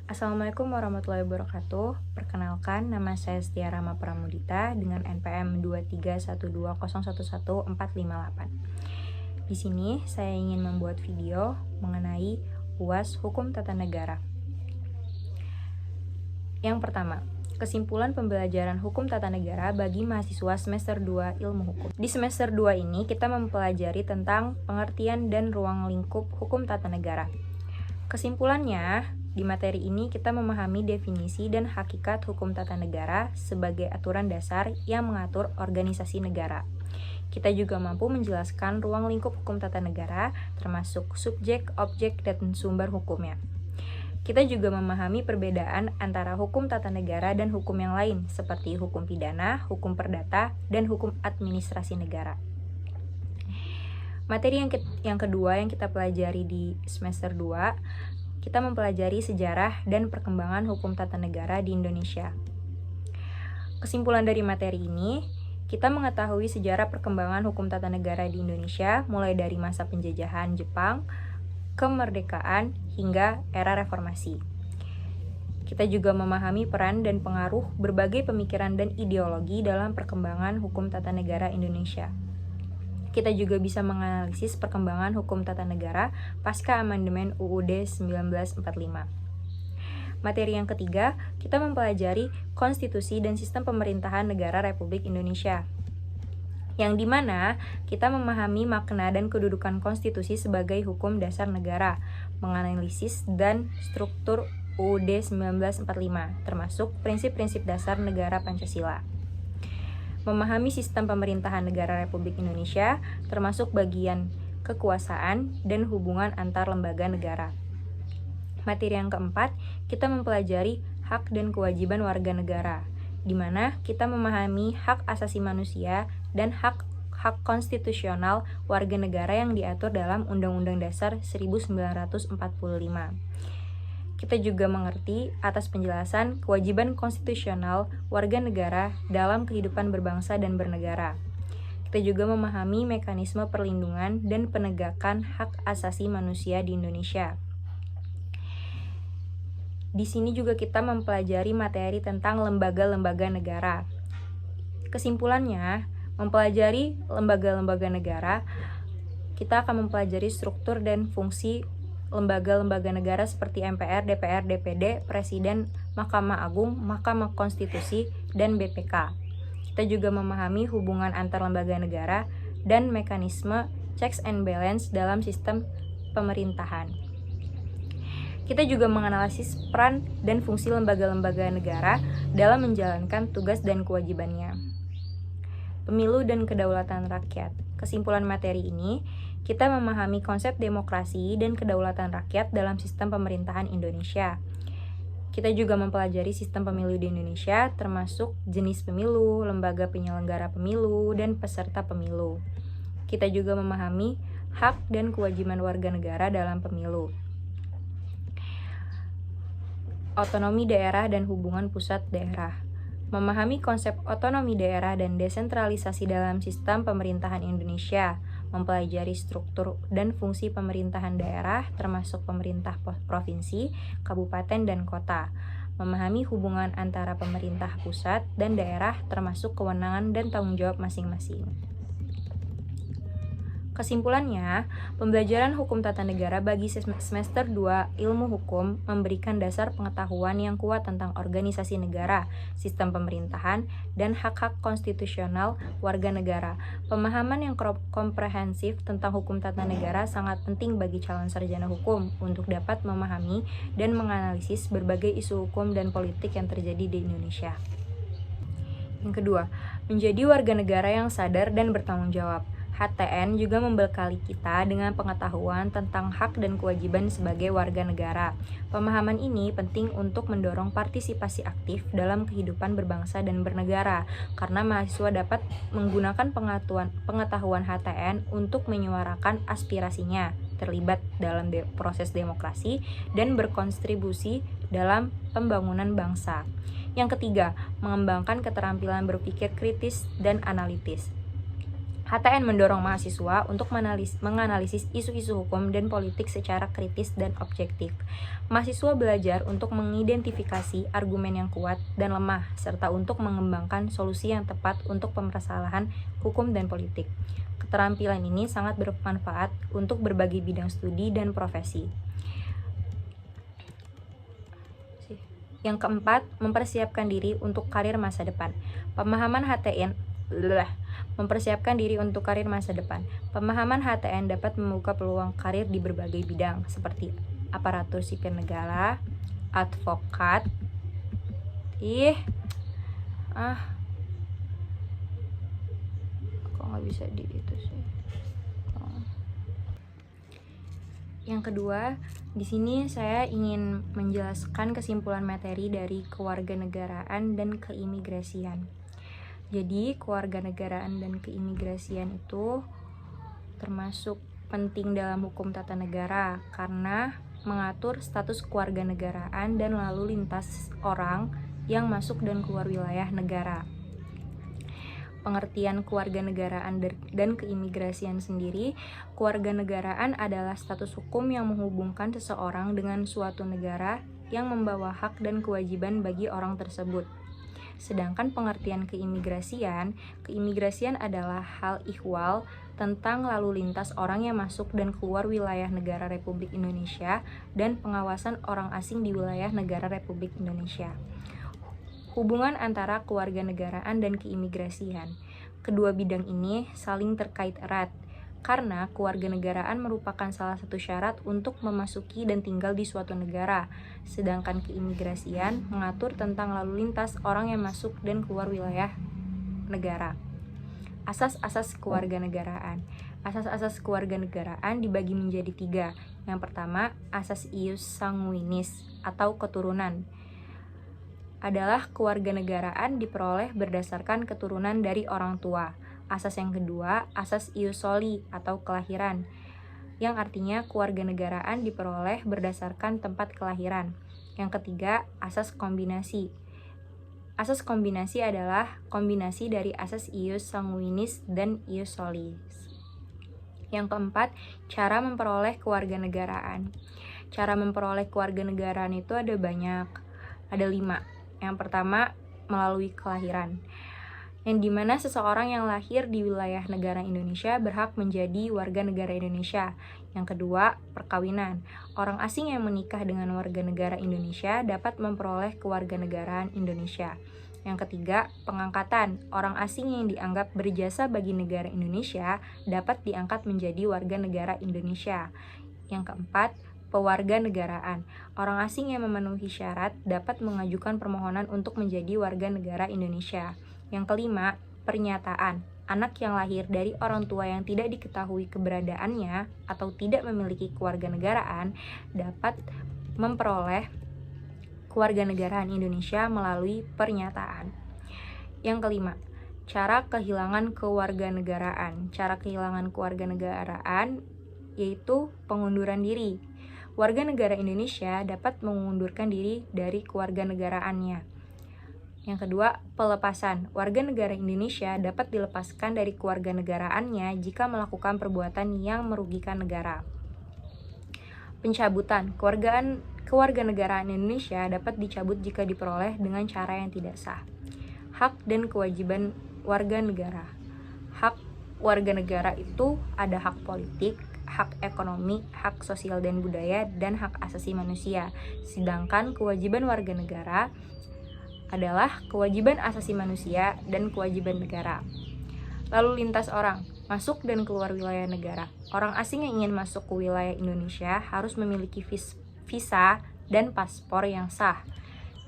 Assalamualaikum warahmatullahi wabarakatuh. Perkenalkan, nama saya Setia Rama Pramudita dengan NPM 23120111458. Di sini saya ingin membuat video mengenai UAS Hukum Tata Negara. Yang pertama, kesimpulan pembelajaran Hukum Tata Negara bagi mahasiswa semester 2 Ilmu Hukum. Di semester 2 ini kita mempelajari tentang pengertian dan ruang lingkup Hukum Tata Negara. Kesimpulannya, di materi ini kita memahami definisi dan hakikat hukum tata negara sebagai aturan dasar yang mengatur organisasi negara. Kita juga mampu menjelaskan ruang lingkup hukum tata negara, termasuk subjek, objek, dan sumber hukumnya. Kita juga memahami perbedaan antara hukum tata negara dan hukum yang lain, seperti hukum pidana, hukum perdata, dan hukum administrasi negara. Materi yang kedua yang kita pelajari di semester 2, kita mempelajari sejarah dan perkembangan hukum tata negara di Indonesia. Kesimpulan dari materi ini, kita mengetahui sejarah perkembangan hukum tata negara di Indonesia mulai dari masa penjajahan Jepang, kemerdekaan, hingga era reformasi. Kita juga memahami peran dan pengaruh berbagai pemikiran dan ideologi dalam perkembangan hukum tata negara Indonesia. Kita juga bisa menganalisis perkembangan hukum tata negara pasca amandemen UUD 1945. Materi yang ketiga, kita mempelajari konstitusi dan sistem pemerintahan negara Republik Indonesia. Yang dimana kita memahami makna dan kedudukan konstitusi sebagai hukum dasar negara, menganalisis dan struktur UUD 1945, termasuk prinsip-prinsip dasar negara Pancasila. Memahami sistem pemerintahan negara Republik Indonesia, termasuk bagian kekuasaan dan hubungan antar lembaga negara. Materi yang keempat, kita mempelajari hak dan kewajiban warga negara, di mana kita memahami hak asasi manusia dan hak konstitusional warga negara yang diatur dalam Undang-Undang Dasar 1945. Kita juga mengerti atas penjelasan kewajiban konstitusional warga negara dalam kehidupan berbangsa dan bernegara. Kita juga memahami mekanisme perlindungan dan penegakan hak asasi manusia di Indonesia. Di sini juga kita mempelajari materi tentang lembaga-lembaga negara. Kesimpulannya, mempelajari lembaga-lembaga negara, kita akan mempelajari struktur dan fungsi lembaga-lembaga negara seperti MPR, DPR, DPD, Presiden, Mahkamah Agung, Mahkamah Konstitusi, dan BPK. Kita juga memahami hubungan antar lembaga negara dan mekanisme checks and balance dalam sistem pemerintahan. Kita juga menganalisis peran dan fungsi lembaga-lembaga negara dalam menjalankan tugas dan kewajibannya. Pemilu dan kedaulatan rakyat. Kesimpulan materi ini, kita memahami konsep demokrasi dan kedaulatan rakyat dalam sistem pemerintahan Indonesia. Kita juga mempelajari sistem pemilu di Indonesia, termasuk jenis pemilu, lembaga penyelenggara pemilu, dan peserta pemilu. Kita juga memahami hak dan kewajiban warga negara dalam pemilu. Otonomi daerah dan hubungan pusat daerah. Memahami konsep otonomi daerah dan desentralisasi dalam sistem pemerintahan Indonesia, mempelajari struktur dan fungsi pemerintahan daerah termasuk pemerintah provinsi, kabupaten, dan kota, memahami hubungan antara pemerintah pusat dan daerah termasuk kewenangan dan tanggung jawab masing-masing. Kesimpulannya, pembelajaran hukum tata negara bagi semester 2 ilmu hukum memberikan dasar pengetahuan yang kuat tentang organisasi negara, sistem pemerintahan, dan hak-hak konstitusional warga negara. Pemahaman yang komprehensif tentang hukum tata negara sangat penting bagi calon sarjana hukum untuk dapat memahami dan menganalisis berbagai isu hukum dan politik yang terjadi di Indonesia. Yang kedua, menjadi warga negara yang sadar dan bertanggung jawab. HTN juga membekali kita dengan pengetahuan tentang hak dan kewajiban sebagai warga negara. Pemahaman ini penting untuk mendorong partisipasi aktif dalam kehidupan berbangsa dan bernegara, karena mahasiswa dapat menggunakan pengetahuan HTN untuk menyuarakan aspirasinya, terlibat dalam proses demokrasi, dan berkontribusi dalam pembangunan bangsa. Yang ketiga, mengembangkan keterampilan berpikir kritis dan analitis. HTN mendorong mahasiswa untuk menganalisis isu-isu hukum dan politik secara kritis dan objektif. Mahasiswa belajar untuk mengidentifikasi argumen yang kuat dan lemah, serta untuk mengembangkan solusi yang tepat untuk permasalahan hukum dan politik. Keterampilan ini sangat bermanfaat untuk berbagai bidang studi dan profesi. Yang keempat, mempersiapkan diri untuk karir masa depan. Pemahaman HTN mempersiapkan diri untuk karir masa depan. Pemahaman HTN dapat membuka peluang karir di berbagai bidang seperti aparatur sipil negara, advokat, kok nggak bisa di itu sih. Yang kedua, di sini saya ingin menjelaskan kesimpulan materi dari kewarganegaraan dan keimigrasian. Jadi, kewarganegaraan dan keimigrasian itu termasuk penting dalam hukum tata negara karena mengatur status kewarganegaraan dan lalu lintas orang yang masuk dan keluar wilayah negara. Pengertian kewarganegaraan dan keimigrasian sendiri, kewarganegaraan adalah status hukum yang menghubungkan seseorang dengan suatu negara yang membawa hak dan kewajiban bagi orang tersebut. Sedangkan pengertian keimigrasian adalah hal ihwal tentang lalu lintas orang yang masuk dan keluar wilayah negara Republik Indonesia dan pengawasan orang asing di wilayah negara Republik Indonesia. Hubungan antara kewarganegaraan dan keimigrasian. Kedua bidang ini saling terkait erat, karena kewarganegaraan merupakan salah satu syarat untuk memasuki dan tinggal di suatu negara, sedangkan keimigrasian mengatur tentang lalu lintas orang yang masuk dan keluar wilayah negara. Asas-asas kewarganegaraan. Asas-asas kewarganegaraan dibagi menjadi 3. Yang pertama, asas ius sanguinis atau keturunan. Adalah kewarganegaraan diperoleh berdasarkan keturunan dari orang tua. Asas yang kedua, asas ius soli atau kelahiran, yang artinya kewarganegaraan diperoleh berdasarkan tempat kelahiran. Yang ketiga, asas kombinasi. Asas kombinasi adalah kombinasi dari asas ius sanguinis dan ius solis. Yang keempat, cara memperoleh kewarganegaraan. Cara memperoleh kewarganegaraan itu ada banyak, ada 5. Yang pertama, melalui kelahiran, yang dimana seseorang yang lahir di wilayah negara Indonesia berhak menjadi warga negara Indonesia. Yang kedua, perkawinan. Orang asing yang menikah dengan warga negara Indonesia dapat memperoleh kewarganegaraan Indonesia. Yang ketiga, pengangkatan. Orang asing yang dianggap berjasa bagi negara Indonesia dapat diangkat menjadi warga negara Indonesia. Yang keempat, pewarganegaraan. Orang asing yang memenuhi syarat dapat mengajukan permohonan untuk menjadi warga negara Indonesia. Yang kelima, pernyataan. Anak yang lahir dari orang tua yang tidak diketahui keberadaannya atau tidak memiliki kewarganegaraan dapat memperoleh kewarganegaraan Indonesia melalui pernyataan. Yang kelima, cara kehilangan kewarganegaraan. Cara kehilangan kewarganegaraan yaitu pengunduran diri. Warga negara Indonesia dapat mengundurkan diri dari kewarganegaraannya. Yang kedua, pelepasan. Warga negara Indonesia dapat dilepaskan dari kewarganegaraannya jika melakukan perbuatan yang merugikan negara. Pencabutan. Kewarganegaraan Indonesia dapat dicabut jika diperoleh dengan cara yang tidak sah. Hak dan kewajiban warga negara. Hak warga negara itu ada hak politik, hak ekonomi, hak sosial dan budaya, dan hak asasi manusia. Sedangkan kewajiban warga negara adalah kewajiban asasi manusia dan kewajiban negara. Lalu lintas orang, masuk dan keluar wilayah negara. Orang asing yang ingin masuk ke wilayah Indonesia harus memiliki visa dan paspor yang sah.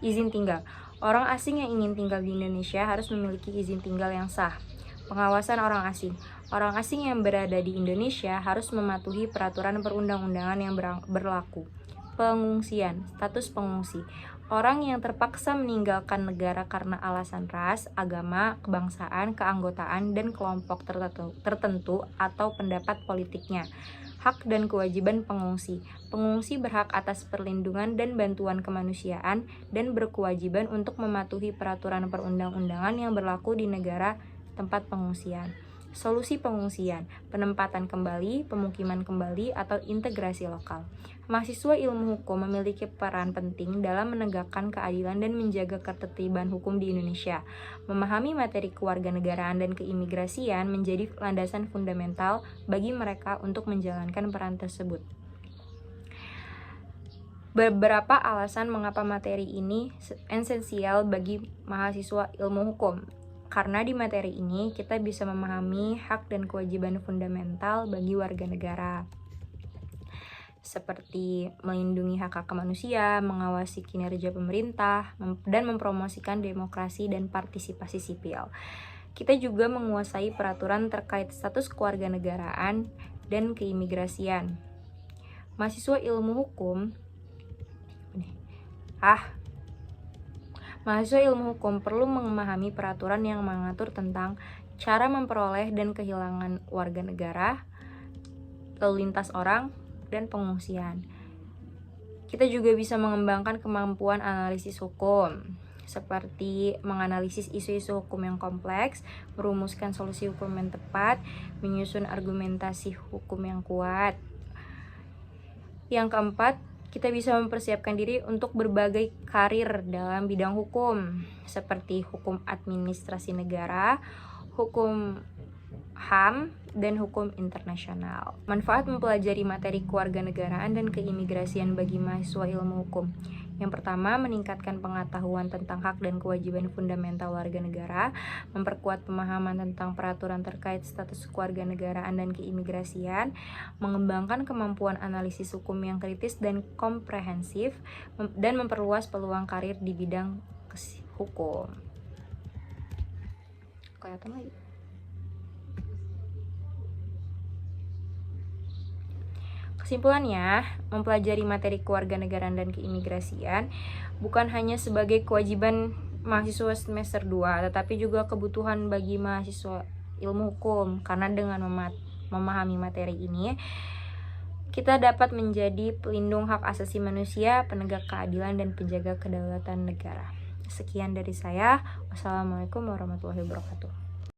Izin tinggal. Orang asing yang ingin tinggal di Indonesia harus memiliki izin tinggal yang sah. Pengawasan orang asing. Orang asing yang berada di Indonesia harus mematuhi peraturan perundang-undangan yang berlaku. Pengungsian, status pengungsi. Orang yang terpaksa meninggalkan negara karena alasan ras, agama, kebangsaan, keanggotaan, dan kelompok tertentu atau pendapat politiknya. Hak dan kewajiban pengungsi. Pengungsi berhak atas perlindungan dan bantuan kemanusiaan dan berkewajiban untuk mematuhi peraturan perundang-undangan yang berlaku di negara tempat pengungsian. solusi pengungsian, penempatan kembali, pemukiman kembali, atau integrasi lokal. Mahasiswa ilmu hukum memiliki peran penting dalam menegakkan keadilan dan menjaga ketertiban hukum di Indonesia. Memahami materi kewarganegaraan dan keimigrasian menjadi landasan fundamental bagi mereka untuk menjalankan peran tersebut. Beberapa alasan mengapa materi ini esensial bagi mahasiswa ilmu hukum. Karena di materi ini kita bisa memahami hak dan kewajiban fundamental bagi warga negara, seperti melindungi hak-hak manusia, mengawasi kinerja pemerintah, dan mempromosikan demokrasi dan partisipasi sipil. Kita juga menguasai peraturan terkait status kewarganegaraan dan keimigrasian. Mahasiswa ilmu hukum Mahasiswa ilmu hukum perlu memahami peraturan yang mengatur tentang cara memperoleh dan kehilangan warga negara, lalu lintas orang, dan pengungsian. Kita juga bisa mengembangkan kemampuan analisis hukum, seperti menganalisis isu-isu hukum yang kompleks, merumuskan solusi hukum yang tepat, menyusun argumentasi hukum yang kuat. Yang keempat, kita bisa mempersiapkan diri untuk berbagai karir dalam bidang hukum, seperti hukum administrasi negara, hukum HAM, dan hukum internasional. Manfaat mempelajari materi kewarganegaraan dan keimigrasian bagi mahasiswa ilmu hukum. Yang pertama, meningkatkan pengetahuan tentang hak dan kewajiban fundamental warga negara, memperkuat pemahaman tentang peraturan terkait status kewarganegaraan dan keimigrasian, mengembangkan kemampuan analisis hukum yang kritis dan komprehensif, dan memperluas peluang karir di bidang hukum. Kelihatan lagi. Kesimpulannya, mempelajari materi kewarganegaraan dan keimigrasian bukan hanya sebagai kewajiban mahasiswa semester 2, tetapi juga kebutuhan bagi mahasiswa ilmu hukum, karena dengan memahami materi ini, kita dapat menjadi pelindung hak asasi manusia, penegak keadilan, dan penjaga kedaulatan negara. Sekian dari saya. Wassalamualaikum warahmatullahi wabarakatuh.